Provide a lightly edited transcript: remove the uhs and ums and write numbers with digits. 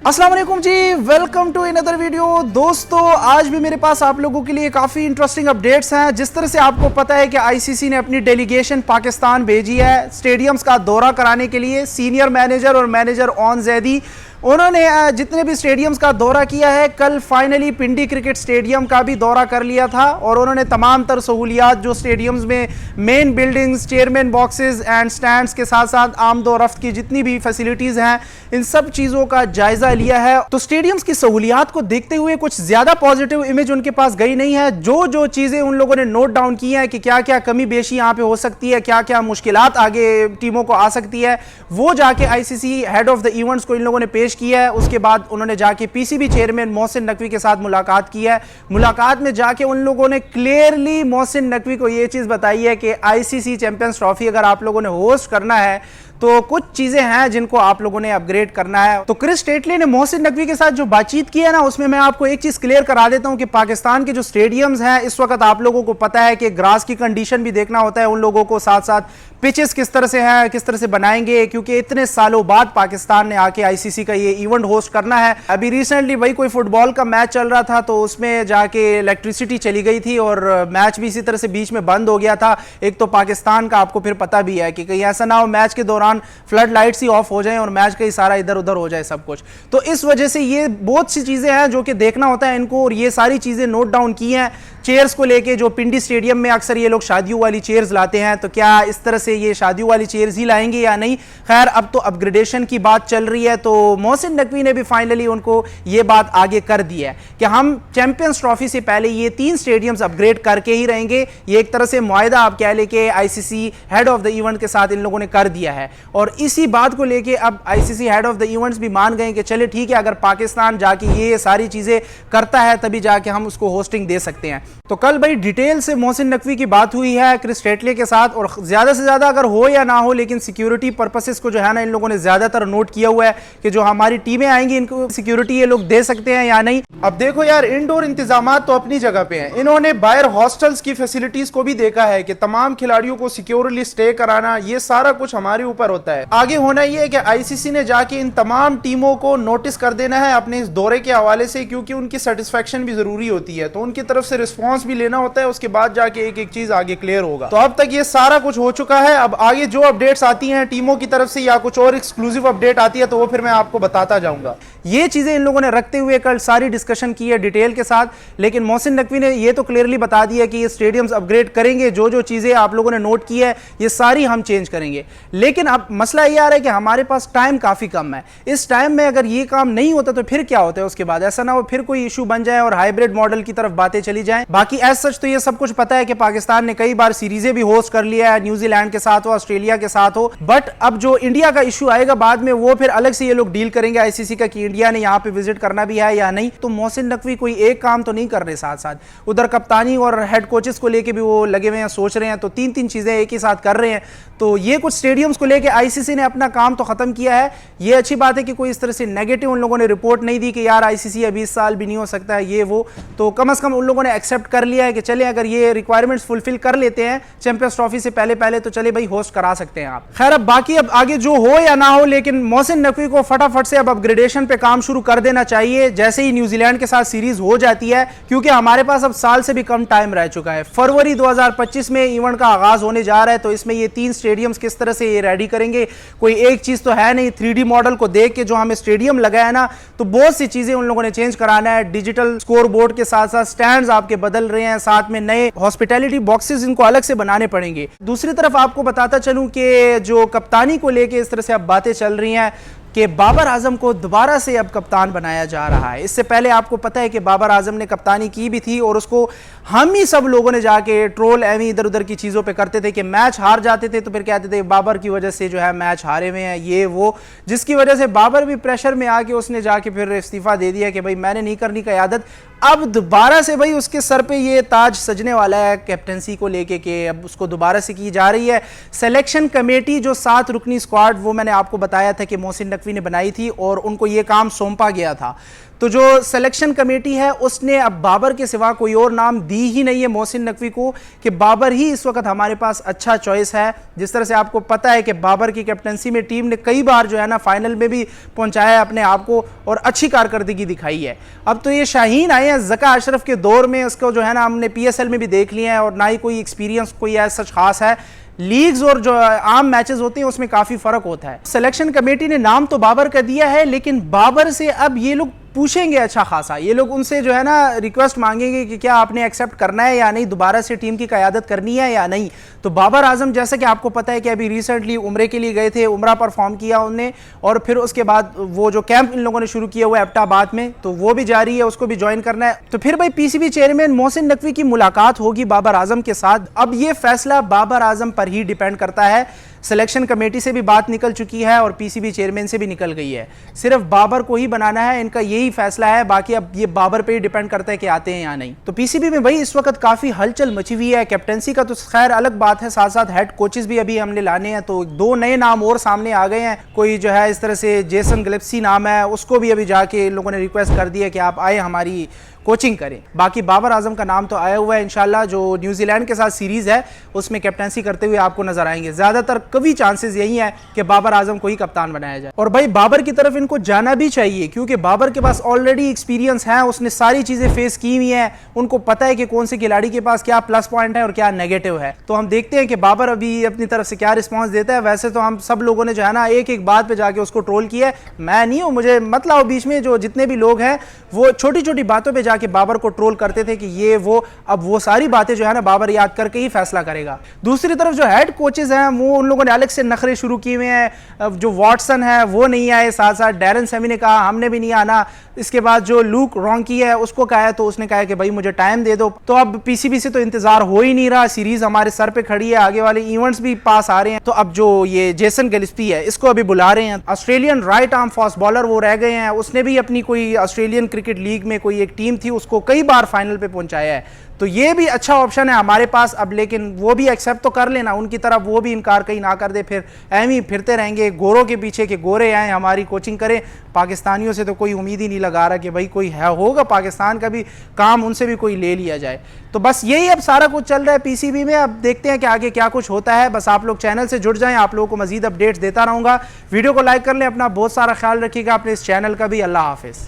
अस्सलाम वालेकुम जी, welcome to another video. दोस्तों, आज भी मेरे पास आप लोगों के लिए काफ़ी इंटरेस्टिंग अपडेट्स हैं। जिस तरह से आपको पता है कि आईसीसी ने अपनी डेलीगेशन पाकिस्तान भेजी है स्टेडियम्स का दौरा कराने के लिए। सीनियर मैनेजर और मैनेजर ऑन जैदी उन्होंने जितने भी स्टेडियम्स का दौरा किया है, कल फाइनली पिंडी क्रिकेट स्टेडियम का भी दौरा कर लिया था और उन्होंने तमाम तर सहूलियात जो स्टेडियम्स में main buildings, chairman boxes and stands के साथ साथ आमद व रफ्त की जितनी भी फैसिलिटीज़ हैं, इन सब चीज़ों का जायज़ा लिया है। तो स्टेडियम्स की सहूलियात को देखते हुए कुछ ज़्यादा पॉजिटिव इमेज उनके पास गई नहीं है। जो चीज़ें उन लोगों ने नोट डाउन की हैं कि क्या क्या कमी बेशी यहाँ पे हो सकती है, क्या क्या मुश्किलात आगे टीमों को आ सकती है, वो जाके ICC head of the events को इन लोगों ने पेश किया है। उसके बाद उन्होंने जाके पीसीबी चेयरमैन मोहसिन नकवी के साथ मुलाकात की है। मुलाकात में जाके उन लोगों ने क्लियरली मोहसिन नकवी को यह चीज़ बताई है कि आईसीसी चैंपियंस ट्रॉफी अगर आप लोगों ने होस्ट करना है तो कुछ चीजें हैं जिनको आप लोगों ने अपग्रेड करना है। तो क्रिस टेटली ने मोहसिन नकवी के साथ जो बातचीत की है ना, उसमें मैं आपको एक चीज क्लियर करा देता हूं कि पाकिस्तान के जो स्टेडियम्स हैं इस वक्त आप लोगों को पता है कि ग्रास की कंडीशन भी देखना होता है उन लोगों को, साथ साथ पिचेस किस तरह से हैं, किस तरह से बनाएंगे, क्योंकि इतने सालों बाद पाकिस्तान ने आके आईसीसी का ये इवेंट होस्ट करना है। अभी रिसेंटली भाई कोई फुटबॉल का मैच चल रहा था तो उसमें जाके इलेक्ट्रिसिटी चली गई थी और मैच भी इसी तरह से बीच में बंद हो गया था। एक तो पाकिस्तान का आपको फिर पता भी है कि कहीं ऐसा ना हो मैच के दौरान फ्लड लाइट्स ही ऑफ हो जाए और मैच का ही सारा इधर उधर हो जाए सब कुछ। तो इस वजह से ये बहुत सी चीजें हैं जो कि देखना होता है इनको, और ये सारी चीजें नोट डाउन की हैं। चेयर्स को लेके जो पिंडी स्टेडियम में अक्सर ये लोग शादियों वाली चेयर्स लाते हैं, तो क्या इस तरह से ये शादियों वाली चेयर्स ही लाएंगे या नहीं। खैर, अब तो अपग्रेडेशन की बात चल रही है, तो मोहसिन नकवी ने भी फाइनली उनको ये बात आगे कर दी है कि हम चैंपियंस ट्रॉफी से पहले ये 3 स्टेडियम्स अपग्रेड करके ही रहेंगे। ये एक तरह से मुआहदा आप कह ले के ICC head of the event के साथ इन लोगों ने कर दिया है, और इसी बात को लेके अब ICC head of the events भी मान गए कि चले ठीक है, अगर पाकिस्तान जाके ये सारी चीजें करता है तभी जाके हम उसको होस्टिंग दे सकते हैं। तो कल भाई डिटेल से मोहसिन नकवी की बात हुई है क्रिस टेटली के साथ, और ज्यादा से ज्यादा अगर हो या ना हो लेकिन सिक्योरिटी पर्पसेस को जो है ना इन लोगों ने ज्यादातर नोट किया हुआ है कि जो हमारी टीमें आएंगी इनको सिक्योरिटी ये लोग दे सकते हैं या नहीं। अब देखो यार, इंडोर इंतजामात तो अपनी जगह पे हैं, इन्होंने बाहर हॉस्टल्स की फैसिलिटीज को भी देखा है कि तमाम खिलाड़ियों को सिक्योरली स्टे कराना, ये सारा कुछ हमारे ऊपर होता है। आगे होना ये है कि आईसीसी ने जाके इन तमाम टीमों को नोटिस कर देना है अपने इस दौरे के हवाले से, क्योंकि उनकी सेटिस्फेक्शन भी जरूरी होती है, तो उनकी तरफ से रिस्पॉन्स भी लेना होता है, उसके बाद जाके एक एक चीज आगे क्लियर होगा। तो अब तक ये सारा कुछ हो चुका है। अब आगे जो अपडेट्स आती हैं टीमों की तरफ से या कुछ और एक्सक्लूसिव अपडेट आती है तो वो फिर मैं आपको बताता जाऊंगा। ये चीजें इन लोगों ने रखते हुए कल सारी डिस्कशन की है डिटेल के साथ, लेकिन मोहसिन नकवी ने ये तो क्लियरली बता दिया कि ये स्टेडियम्स अपग्रेड करेंगे, जो चीजें आप लोगों ने नोट की है ये सारी हम चेंज करेंगे। लेकिन अब मसला ये आ रहा है कि हमारे पास टाइम काफी कम है। इस टाइम में अगर ये काम नहीं होता तो फिर क्या होता है उसके बाद, ऐसा ना हो फिर कोई इशू बन जाए और हाइब्रिड मॉडल की तरफ बातें चली जाएं। बाकी एज सच तो ये सब कुछ पता है कि पाकिस्तान ने कई बार सीरीजें भी होस्ट कर लिया है, न्यूजीलैंड के साथ हो, ऑस्ट्रेलिया के साथ हो, बट अब जो इंडिया का इशू आएगा बाद में वो फिर अलग से ये लोग डील करेंगे आईसीसी का कि इंडिया ने यहाँ पे विजिट करना भी है या नहीं। तो मोहसिन नकवी कोई एक काम तो नहीं कर रहे, साथ साथ उधर कप्तानी और हेड कोचेस को लेके भी वो लगे हुए हैं, सोच रहे हैं, तो 3 चीजें एक ही साथ कर रहे हैं। तो ये कुछ स्टेडियम्स को लेके आईसीसी ने अपना काम तो खत्म किया है। ये अच्छी बात है कि कोई इस तरह से नेगेटिव उन लोगों ने रिपोर्ट नहीं दी कि यार आईसीसी अभी इस साल भी नहीं हो सकता है ये वो, तो कम से कम उन लोगों ने एक्सेप्ट कर लिया है कि चले अगर ये रिक्वायरमेंट्स फुलफिल कर लेते हैं चैंपियंस ट्रॉफी से पहले तो चले भाई होस्ट करा सकते हैं आप। खैर, अब बाकी अब आगे जो हो या ना हो, लेकिन मोहसिन नकवी को फटाफट से अब अपग्रेडेशन पे काम शुरू कर देना चाहिए जैसे ही न्यूजीलैंड के साथ सीरीज हो जाती है, क्योंकि हमारे पास अब साल से भी कम टाइम रह चुका है। फरवरी 2025 में इवेंट का आगाज होने जा रहा है, तो इसमें ये 3 स्टेडियम्स किस तरह से ये रेडी करेंगे, कोई एक चीज तो है नहीं। 3D मॉडल को देख के जो हमें स्टेडियम लगा है ना, तो बहुत सी चीजें उन लोगों ने चेंज कराना है। डिजिटल स्कोर बोर्ड के साथ साथ स्टैंड्स आपके बदल रहे हैं, साथ में नए हॉस्पिटैलिटी बॉक्सेस इनको अलग से बनाने पड़ेंगे। दूसरी तरफ आपको बताता चलूं कि जो कप्तानी को लेके इस तरह से अब बातें चल रही हैं कि बाबर आजम को दोबारा से अब कप्तान बनाया जा रहा है। इससे पहले आपको पता है कि बाबर आजम ने कप्तानी की भी थी और उसको हम ही सब लोगों ने जाके ट्रोल एवं इधर उधर की चीज़ों पे करते थे कि मैच हार जाते थे तो फिर कहते थे बाबर की वजह से जो है मैच हारे हुए हैं ये वो, जिसकी वजह से बाबर भी प्रेशर में आके उसने जाके फिर इस्तीफा दे दिया कि भाई मैंने नहीं करनी क़यादत। अब दोबारा से भाई उसके सर पे ये ताज सजने वाला है कैप्टनसी को लेके कि अब उसको दोबारा से की जा रही है। सिलेक्शन कमेटी जो 7 रुकनी स्क्वाड वो मैंने आपको बताया था कि मोहसिन नकवी ने बनाई थी और उनको ये काम सौंपा गया था। तो जो सिलेक्शन कमेटी है उसने अब बाबर के सिवा कोई और नाम दी ही नहीं है मोहसिन नकवी को, कि बाबर ही इस वक्त हमारे पास अच्छा चॉइस है। जिस तरह से आपको पता है कि बाबर की कैप्टनसी में टीम ने कई बार जो है ना फाइनल में भी पहुंचाया है अपने आप को और अच्छी कारकर्दगी दिखाई है। अब तो ये शाहीन आए हैं ज़का अशरफ के दौर में, उसको जो है ना हमने PSL में भी देख लिया है और ना ही कोई एक्सपीरियंस कोई ऐसा खास है। लीग्स और जो आम मैचेस होते हैं उसमें काफ़ी फ़र्क होता है। सिलेक्शन कमेटी ने नाम तो बाबर का दिया है, लेकिन बाबर से अब ये लोग पूछेंगे अच्छा खासा, ये लोग उनसे जो है ना रिक्वेस्ट मांगेंगे कि क्या आपने एक्सेप्ट करना है या नहीं, दोबारा से टीम की क़यादत करनी है या नहीं। तो बाबर आजम जैसा कि आपको पता है कि अभी रिसेंटली उम्रे के लिए गए थे, उम्रा परफॉर्म किया उनने, और फिर उसके बाद वो जो कैंप इन लोगों ने शुरू किया हुआ है एबटाबाद में, तो वो भी जारी है, उसको भी ज्वाइन करना है। तो फिर भाई PCB चेयरमैन मोहसिन नकवी की मुलाकात होगी बाबर आजम के साथ। अब ये फैसला बाबर आजम पर ही डिपेंड करता है। सिलेक्शन कमेटी से भी बात निकल चुकी है और PCB चेयरमैन से भी निकल गई है, सिर्फ बाबर को ही बनाना है, इनका यही फैसला है। बाकी अब ये बाबर पे ही डिपेंड करता है कि आते हैं या नहीं। तो PCB में भाई इस वक्त काफ़ी हलचल मची हुई है। कैप्टनसी का तो खैर अलग बात है, साथ साथ हेड कोचेस भी अभी हमने लाने हैं, तो 2 नए नाम और सामने आ गए हैं। कोई जो है इस तरह से जेसन गिलेप्सी नाम है, उसको भी अभी जाके इन लोगों ने रिक्वेस्ट कर दी है कि आप आए हमारी कोचिंग करें। बाकी बाबर आजम का नाम तो आया हुआ है, इंशाल्लाह जो न्यूजीलैंड के साथ सीरीज है उसमें कैप्टनसी करते हुए आपको नजर आएंगे। ज्यादातर कभी चांसेस यही है कि बाबर आजम को ही कप्तान बनाया जाए। और भाई बाबर की तरफ इनको जाना भी चाहिए, क्योंकि बाबर के पास ऑलरेडी एक्सपीरियंस है, उसने सारी चीजें फेस की हुई हैं, उनको पता है कि कौन से खिलाड़ी के पास क्या प्लस पॉइंट है और क्या नेगेटिव है। तो हम देखते हैं कि बाबर अभी अपनी तरफ से क्या रिस्पॉन्स देता है। वैसे तो हम सब लोगों ने जो है ना एक एक बात पे जाके उसको ट्रोल किया है, मैं नहीं हूं, मुझे मत लाओ बीच में, जो जितने भी लोग हैं वो छोटी छोटी बातों पर जाके बाबर को ट्रोल करते थे कि ये वो, अब वो सारी बातें जो है ना बाबर याद करके ही फैसला करेगा। दूसरी तरफ जो हेड कोचेस हैं वो उन लोगों ने अलग से नखरे शुरू किए हुए हैं। जो वॉटसन है वो नहीं आए, साथ साथ डैरन सेमी ने कहा हमने भी नहीं आना। इसके बाद जो लूक रॉन्की है उसको कहा है, तो उसने कहा कि भाई मुझे टाइम दे दो। तो अब PCB से तो इंतजार हो ही नहीं रहा, सीरीज हमारे सर पे खड़ी है, आगे वाले इवेंट्स भी पास आ रहे हैं। तो अब जो ये जेसन गिलेस्पी है इसको अभी बुला रहे हैं। Australian right arm fast bowler वो रह गए हैं, उसने भी अपनी कोई ऑस्ट्रेलियन क्रिकेट लीग में कोई एक टीम थी उसको कई बार फाइनल पे पहुंचाया है। तो ये भी अच्छा ऑप्शन है हमारे पास अब, लेकिन वो भी एक्सेप्ट तो कर लेना उनकी तरफ, वो भी इनकार कहीं ना कर दे, फिर एम ही फिरते रहेंगे गोरों के पीछे कि गोरे आए हमारी कोचिंग करें। पाकिस्तानियों से तो कोई उम्मीद ही नहीं लगा रहा कि भाई कोई है होगा पाकिस्तान का भी काम, उनसे भी कोई ले लिया जाए। तो बस यही अब सारा कुछ चल रहा है PCB में। अब देखते हैं कि आगे क्या कुछ होता है। बस आप लोग चैनल से जुड़ जाएं, आप लोगों को मजीद अपडेट्स देता रहूँगा। वीडियो को लाइक कर लें, अपना बहुत सारा ख्याल रखिएगा, अपने इस चैनल का भी। अल्लाह हाफिज़।